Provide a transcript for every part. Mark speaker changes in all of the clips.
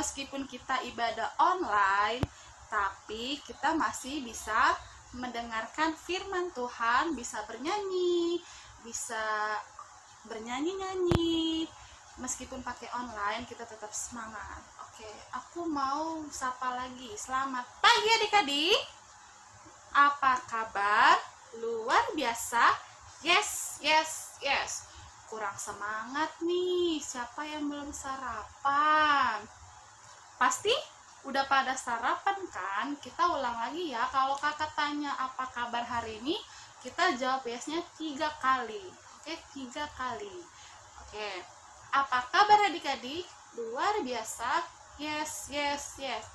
Speaker 1: meskipun kita ibadah online, tapi kita masih bisa mendengarkan firman Tuhan, bisa bernyanyi, bisa bernyanyi-nyanyi. Meskipun pakai online, kita tetap semangat. Oke, aku mau sapa lagi. Selamat pagi adik-adik. Apa kabar? Luar biasa. Yes, yes, yes. Kurang semangat nih. Siapa yang belum sarapan? Pasti udah pada sarapan kan? Kita ulang lagi ya. Kalau kakak tanya apa kabar hari ini, kita jawab biasanya 3 kali. Oke, 3 kali. Oke. Apa kabar adik-adik? Luar biasa. Yes, yes, yes.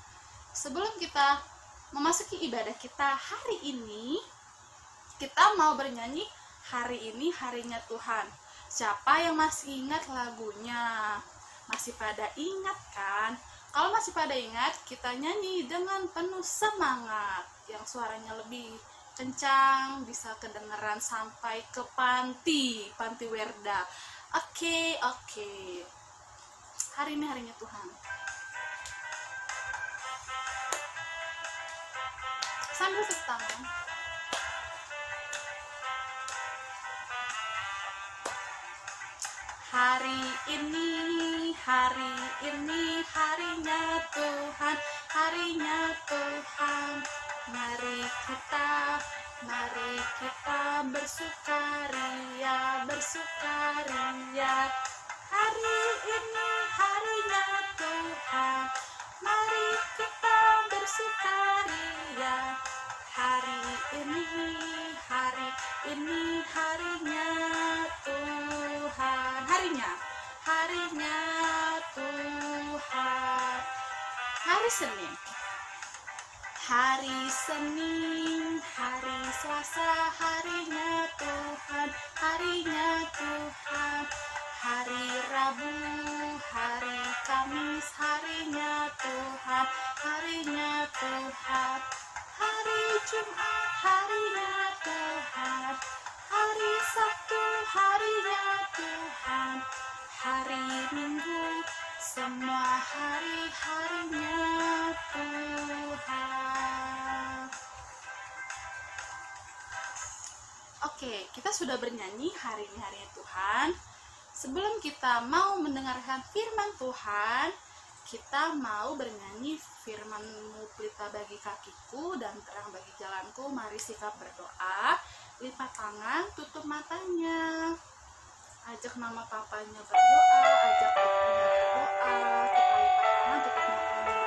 Speaker 1: Sebelum kita memasuki ibadah kita hari ini, kita mau bernyanyi Hari Ini Harinya Tuhan. Siapa yang masih ingat lagunya? Masih pada ingat kan? Kalau masih pada ingat, kita nyanyi dengan penuh semangat. Yang suaranya lebih kencang, bisa kedengeran sampai ke panti Werda. Oke. Hari ini harinya Tuhan. Sambil tepuk tangan. Hari ini harinya Tuhan, harinya Tuhan. Mari kita bersukaria. Hari ini harinya Tuhan, mari kita bersukaria. Hari ini harinya Tuhan, harinya Tuhan. Hari Senin, hari Selasa, harinya Tuhan, hari Rabu, hari Kamis, harinya Tuhan, hari Jumat, harinya Tuhan, hari Sabtu, harinya Tuhan, hari Minggu, semua harinya Tuhan. Oke, kita sudah bernyanyi Hari Ini Harinya Tuhan. Sebelum kita mau mendengarkan firman Tuhan, kita mau bernyanyi firman-Mu pelita bagi kakiku dan terang bagi jalanku. Mari sikap berdoa, lipat tangan, tutup matanya. Ajak mama papanya berdoa, ajak papanya berdoa. Kita lipat tangan, tutup matanya.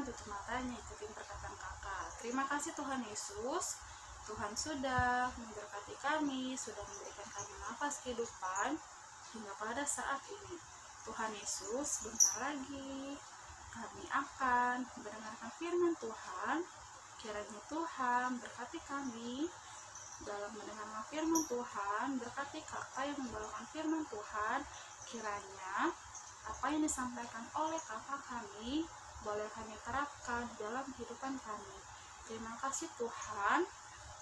Speaker 1: tutup matanya, ikutin perkataan kakak. Terima kasih Tuhan Yesus, Tuhan sudah memberkati kami, sudah memberikan kami nafas kehidupan hingga pada saat ini. Tuhan Yesus, bentar lagi kami akan mendengarkan firman Tuhan. Kiranya Tuhan berkati kami dalam mendengarkan firman Tuhan, berkati kakak yang membawakan firman Tuhan. Kiranya apa yang disampaikan oleh kakak kami boleh kami terapkan dalam kehidupan kami. Terima kasih Tuhan.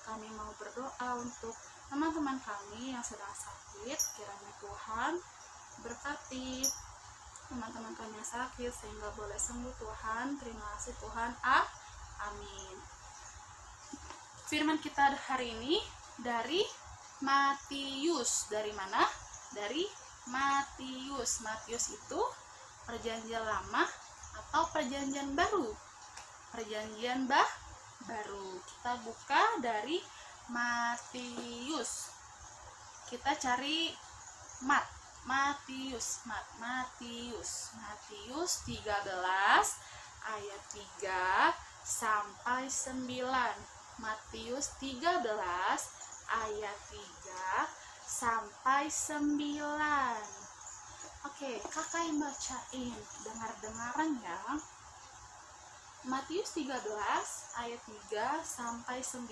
Speaker 1: Kami mau berdoa untuk teman-teman kami yang sedang sakit. Kiranya Tuhan berkati teman-teman kami yang sakit sehingga boleh sembuh Tuhan. Terima kasih Tuhan. Amin. Firman kita hari ini dari Matius. Dari mana? Dari Matius. Matius itu perjanjian lama atau perjanjian baru? Perjanjian baru. Kita buka dari Matius. Kita cari Matius 13 ayat 3 sampai 9. Matius 13 ayat 3 sampai 9. Oke, kakak yang bacain, dengar-dengaran ya. Matius 13 ayat 3 sampai 9.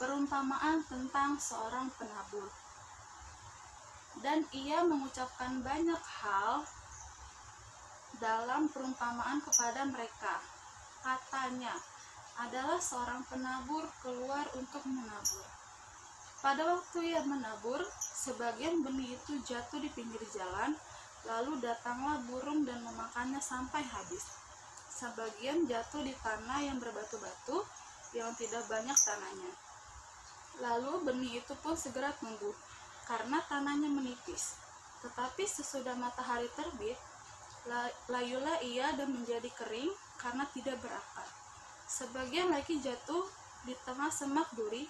Speaker 1: Perumpamaan tentang seorang penabur. Dan ia mengucapkan banyak hal dalam perumpamaan kepada mereka. Katanya, adalah seorang penabur keluar untuk menabur. Pada waktu ia menabur, sebagian benih itu jatuh di pinggir jalan, lalu datanglah burung dan memakannya sampai habis. Sebagian jatuh di tanah yang berbatu-batu, yang tidak banyak tanahnya. Lalu benih itu pun segera tumbuh, karena tanahnya menipis. Tetapi sesudah matahari terbit, layulah ia dan menjadi kering, karena tidak berakar. Sebagian lagi jatuh di tengah semak duri,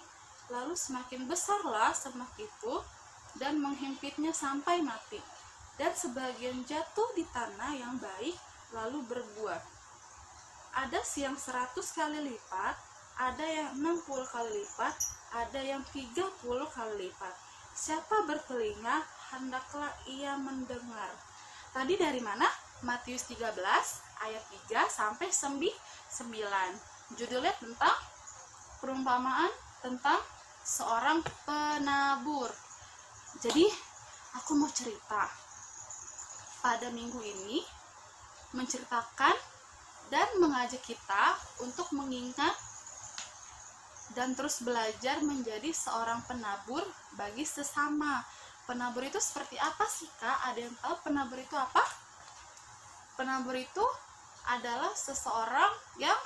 Speaker 1: lalu semakin besarlah semak itu dan menghimpitnya sampai mati. Dan sebagian jatuh di tanah yang baik, lalu berbuah. Ada yang 100 kali lipat, ada yang 60 kali lipat, ada yang 30 kali lipat. Siapa bertelinga, hendaklah ia mendengar. Tadi dari mana? Matius 13 ayat 3 sampai 9. Judulnya tentang perumpamaan tentang seorang penabur. Jadi aku mau cerita pada minggu ini, menceritakan dan mengajak kita untuk mengingat dan terus belajar menjadi seorang penabur bagi sesama. Penabur itu seperti apa sih Kak? Ada yang tahu penabur itu apa? Penabur itu adalah seseorang yang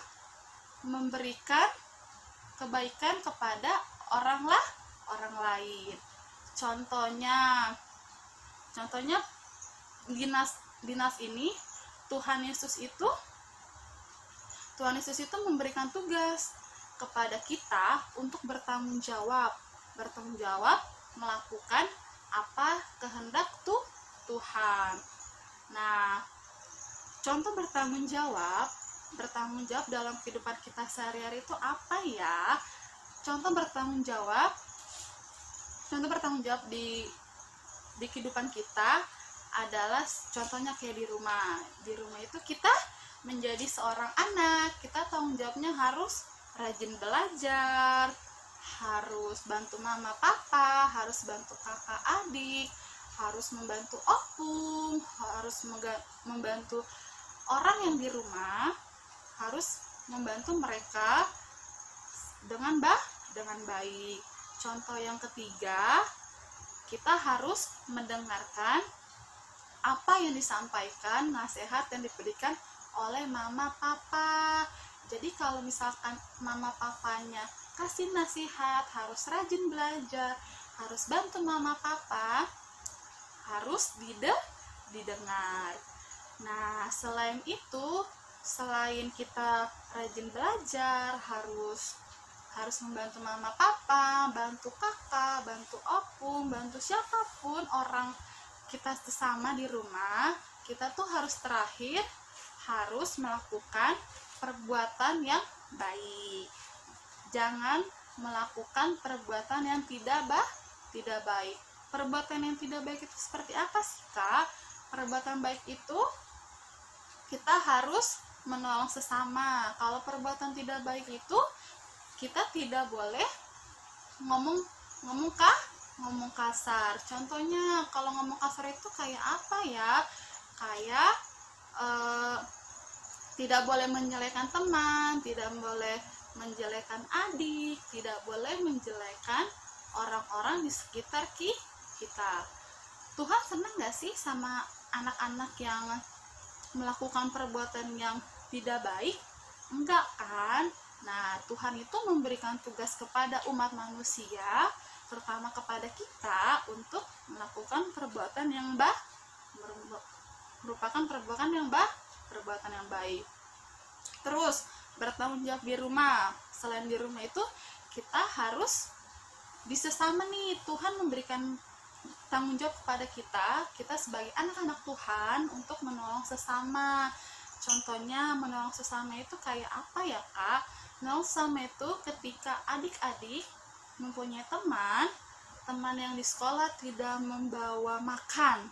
Speaker 1: memberikan kebaikan kepada orang lain. Contohnya dinas ini Tuhan Yesus itu memberikan tugas kepada kita untuk bertanggung jawab melakukan apa kehendak Tuhan. Nah, contoh bertanggung jawab dalam kehidupan kita sehari-hari itu apa ya? Contoh bertanggung jawab di kehidupan kita adalah contohnya kayak di rumah itu kita menjadi seorang anak, kita tanggung jawabnya harus rajin belajar, harus bantu mama papa, harus bantu kakak adik, harus membantu opung, harus membantu orang yang di rumah, harus membantu mereka dengan baik. Contoh yang ketiga, kita harus mendengarkan apa yang disampaikan, nasihat yang diberikan oleh mama papa. Jadi kalau misalkan mama papanya kasih nasihat, harus rajin belajar, harus bantu mama papa, harus didengar. Nah, selain itu, selain kita rajin belajar, harus membantu mama papa, bantu kakak, bantu opung, bantu siapapun orang kita sesama di rumah, kita tuh harus harus melakukan perbuatan yang baik. Jangan melakukan perbuatan yang tidak baik. Perbuatan yang tidak baik itu seperti apa sih, Kak? Perbuatan baik itu kita harus menolong sesama. Kalau perbuatan tidak baik itu kita tidak boleh ngomong kasar. Contohnya kalau ngomong kasar itu kayak apa ya? Kayak tidak boleh menjelekkan teman, tidak boleh menjelekkan adik, tidak boleh menjelekkan orang-orang di sekitar kita. Tuhan senang gak sih sama anak-anak yang melakukan perbuatan yang tidak baik? Enggak kan? Nah, Tuhan itu memberikan tugas kepada umat manusia, terutama kepada kita, untuk melakukan perbuatan yang perbuatan yang baik. Terus bertanggung jawab di rumah. Selain di rumah itu kita harus di sesama nih, Tuhan memberikan tanggung jawab kepada kita sebagai anak-anak Tuhan untuk menolong sesama. Contohnya menolong sesama itu kayak apa ya, Kak? Menolong sesama itu ketika adik-adik mempunyai teman yang di sekolah tidak membawa makan.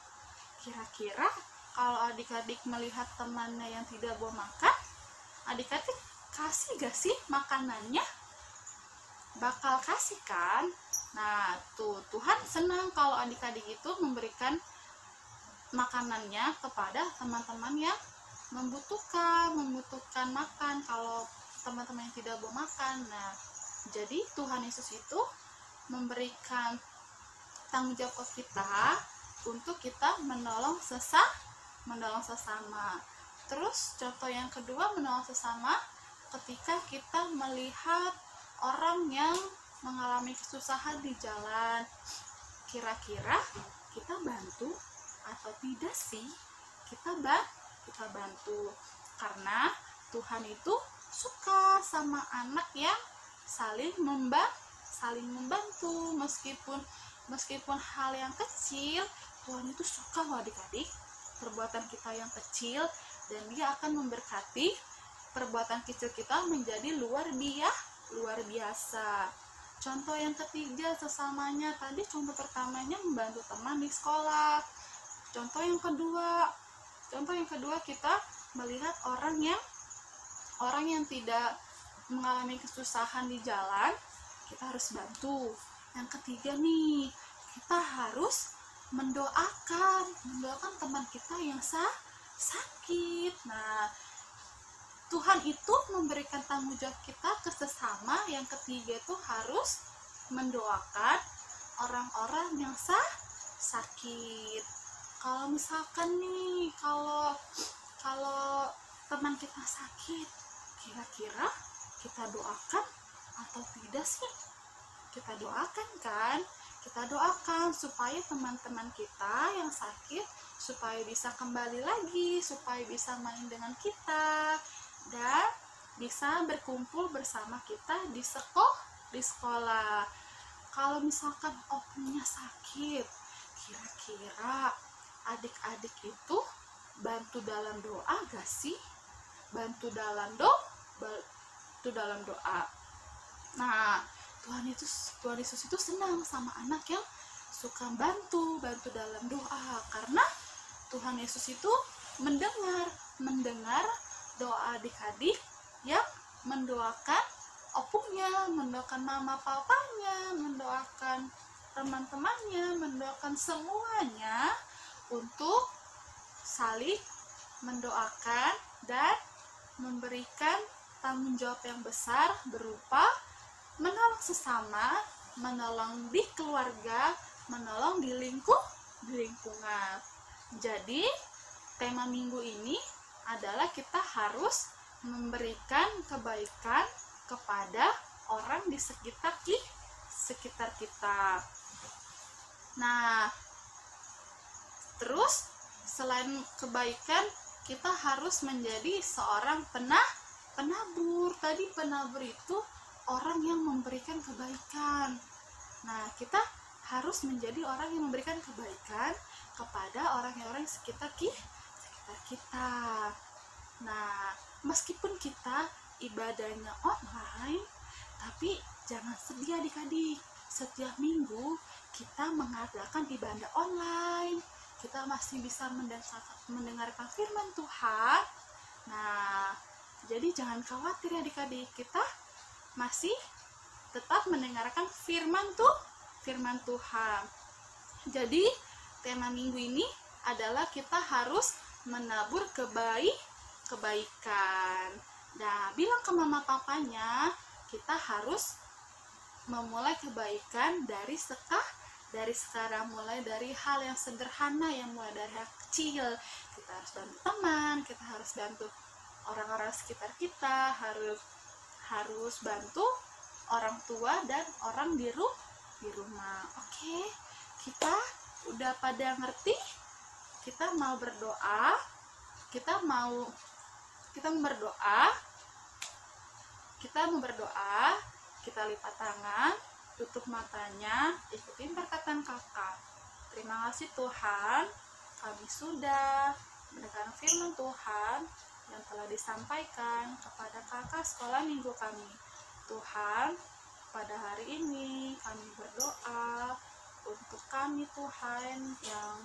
Speaker 1: Kira-kira kalau adik-adik melihat temannya yang tidak bawa makan, adik-adik kasih gak sih makanannya? Bakal kasih kan? Nah, Tuhan senang kalau adik-adik itu memberikan makanannya kepada teman-teman yang membutuhkan makan. Kalau teman-teman yang tidak bawa makan, nah, jadi Tuhan Yesus itu memberikan tanggung jawab ke kita untuk kita menolong sesama. Terus contoh yang kedua, menolong sesama ketika kita melihat orang yang mengalami kesusahan di jalan. Kira-kira kita bantu atau tidak sih? Kita bantu karena Tuhan itu suka sama anak yang saling membantu. Meskipun hal yang kecil, Tuhan itu suka loh adik-adik perbuatan kita yang kecil, dan Dia akan memberkati perbuatan kecil kita menjadi luar biasa. Contoh yang ketiga, sesamanya. Tadi contoh pertamanya membantu teman di sekolah. Contoh yang kedua kita melihat orang yang tidak mengalami kesusahan di jalan, kita harus bantu. Yang ketiga nih, kita harus mendoakan teman kita yang sakit. Nah, Tuhan itu memberikan tanggung jawab kita ke sesama. Yang ketiga itu harus mendoakan orang-orang yang sakit. Kalau misalkan nih, kalau teman kita sakit, kira-kira kita doakan atau tidak sih? Kita doakan kan? Kita doakan supaya teman-teman kita yang sakit supaya bisa kembali lagi, supaya bisa main dengan kita, dan bisa berkumpul bersama kita di sekolah. Kalau misalkan opungnya sakit, kira-kira adik-adik itu bantu dalam doa gak sih? Bantu dalam doa. Nah, Tuhan Yesus itu senang sama anak yang suka bantu dalam doa, karena Tuhan Yesus itu mendengar doa adik-adik yang mendoakan opungnya, mendoakan mama papanya, mendoakan teman-temannya, mendoakan semuanya untuk saling mendoakan dan memberikan tanggung jawab yang besar berupa menolong sesama, menolong di keluarga, menolong di lingkungan. Jadi, tema minggu ini adalah kita harus memberikan kebaikan kepada orang di sekitar kita. Nah, terus selain kebaikan, kita harus menjadi seorang penabur. Tadi penabur itu orang yang memberikan kebaikan. Nah, kita harus menjadi orang yang memberikan kebaikan kepada orang-orang sekitar kita. Nah, meskipun kita ibadahnya online, tapi jangan sedih adik-adik. Setiap minggu kita mengadakan ibadah online. Kita masih bisa mendengarkan firman Tuhan. Nah, jadi jangan khawatir adik-adik, kita masih tetap mendengarkan firman Tuhan. Jadi tema minggu ini adalah kita harus menabur kebaikan. Nah, bilang ke mama papanya, kita harus memulai kebaikan dari sekarang, mulai dari hal yang sederhana, yang mulai dari hal kecil. Kita harus bantu teman, kita harus bantu orang-orang sekitar kita, harus bantu orang tua dan orang di rumah. Oke, kita udah pada ngerti? Kita mau berdoa. Kita mau berdoa. Kita lipat tangan, tutup matanya, ikutin perkataan kakak. Terima kasih Tuhan, kami sudah mendengarkan firman Tuhan yang telah disampaikan kepada kakak sekolah minggu kami. Tuhan, pada hari ini kami berdoa untuk kami Tuhan yang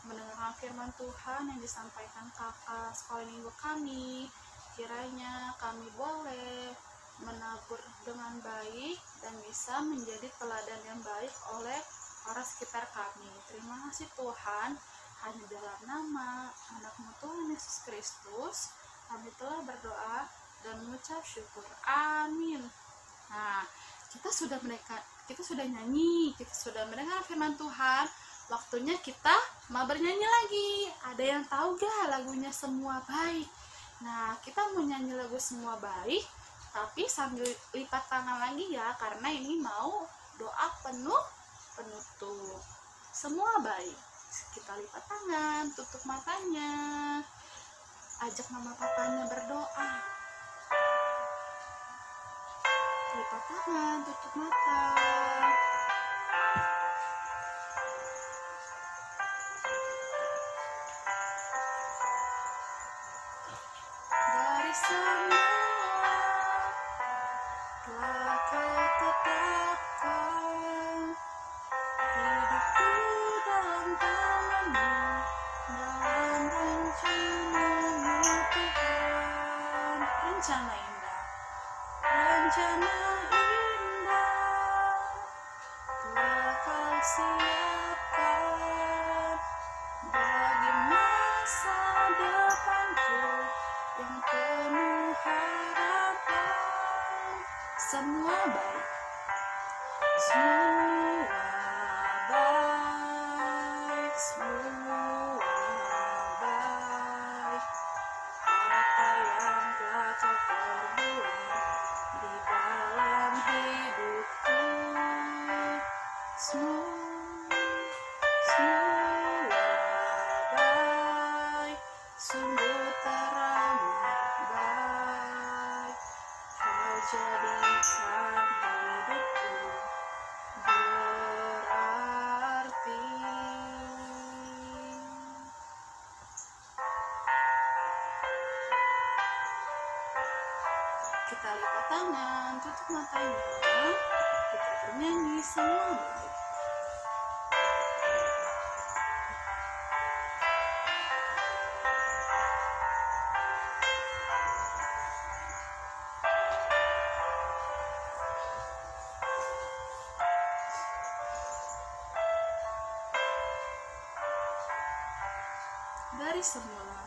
Speaker 1: mendengarkan firman Tuhan yang disampaikan kakak sekolah minggu kami. Kiranya kami boleh menabur dengan baik dan bisa menjadi teladan yang baik oleh orang sekitar kami. Terima kasih Tuhan, hanya dalam nama anak-Mu Tuhan Yesus Kristus kami telah berdoa dan mengucap syukur. Amin. Nah, kita sudah nyanyi, kita sudah mendengar firman Tuhan. Waktunya kita mau bernyanyi lagi. Ada yang tahu gak lagunya Semua Baik? Nah, kita mau nyanyi lagu Semua Baik, tapi sambil lipat tangan lagi ya, karena ini mau doa penutup. Semua baik. Kita lipat tangan, tutup matanya, ajak mama papanya berdoa. Lipat tangan, tutup mata. Dari semua telah Kau tetapkan hidupku dalam tangan-Mu, dalam rencana-Mu Tuhan. Rencana indah telah Kau siapkan bagi masa depanku yang penuh harapan. Semua baik, semua baik, semua baik. Apa yang telah Kau perbuat di dalam hidupku, semua baik, sungguh teramat baik. Kau jadikan hidupku berarti. Kita lipat tangan, tutup matanya, kita bernyanyi Semua Baik. Dari semula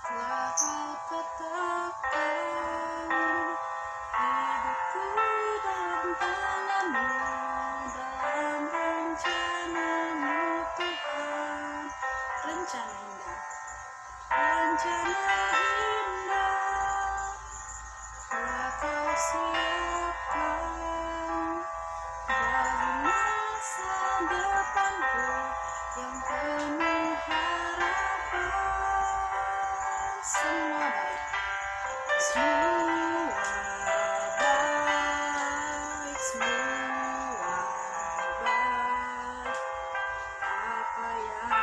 Speaker 1: telah Kau tetapkan hidupku dalam tangan-Mu, dalam rencana-Mu Tuhan. Rencana indah telah Kau siapkan bagi masa depanku yang penuh harapan. Semua baik, semua baik, semua baik. Apa yang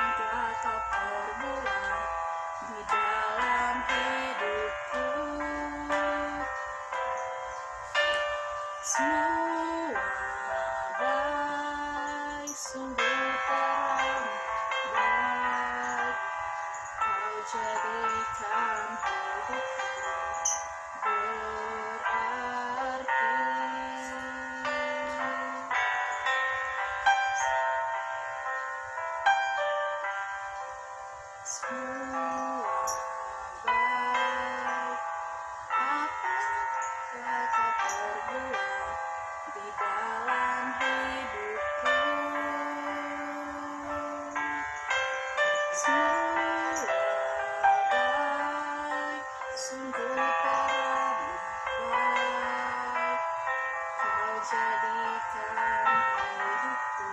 Speaker 1: Semua baik, sungguh terang baik, kau jadikan hidupku berarti. Semua baik, apa telah kau perbuat di dalam hidupku. Semua baik, sungguh terang baik, kau jadikan hidupku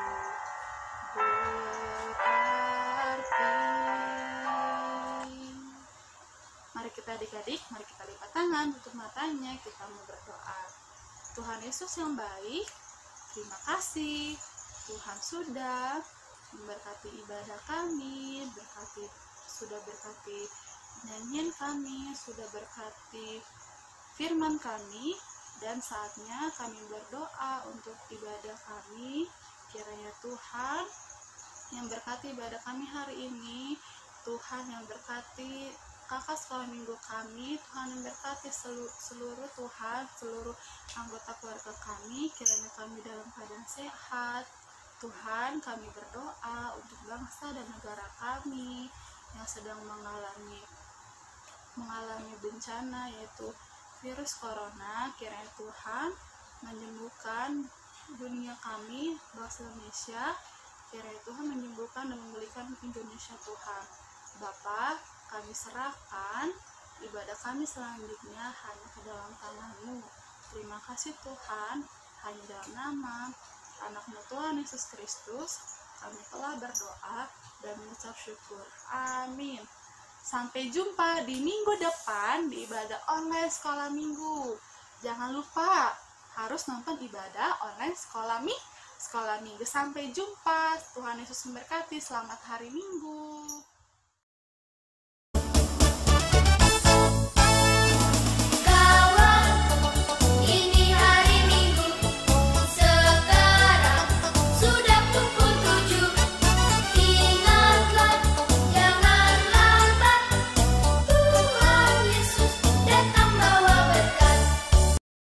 Speaker 1: berarti. Mari kita adik-adik, mari kita lipat tangan, tutup matanya, kita mau berdoa. Tuhan Yesus yang baik, terima kasih Tuhan sudah memberkati ibadah kami, sudah berkati nyanyian kami, sudah berkati firman kami, dan saatnya kami berdoa untuk ibadah kami. Kiranya Tuhan yang berkati ibadah kami hari ini, Tuhan yang berkati kakak sekolah minggu kami, Tuhan yang berkati seluruh anggota keluarga kami, kiranya kami dalam keadaan sehat. Tuhan, kami berdoa untuk bangsa dan negara kami yang sedang mengalami bencana, yaitu virus corona. Kiranya Tuhan menyembuhkan dunia kami, bangsa Indonesia. Kiranya Tuhan menyembuhkan dan memulihkan Indonesia, Tuhan. Bapa, kami serahkan ibadah kami selanjutnya hanya ke dalam tangan-Mu. Terima kasih Tuhan, hanya dalam nama Anak-Mu Tuhan Yesus Kristus kami telah berdoa dan mengucap syukur. Amin. Sampai jumpa di minggu depan di ibadah online sekolah minggu. Jangan lupa harus nonton ibadah online sekolah minggu. Sampai jumpa. Tuhan Yesus memberkati. Selamat hari Minggu.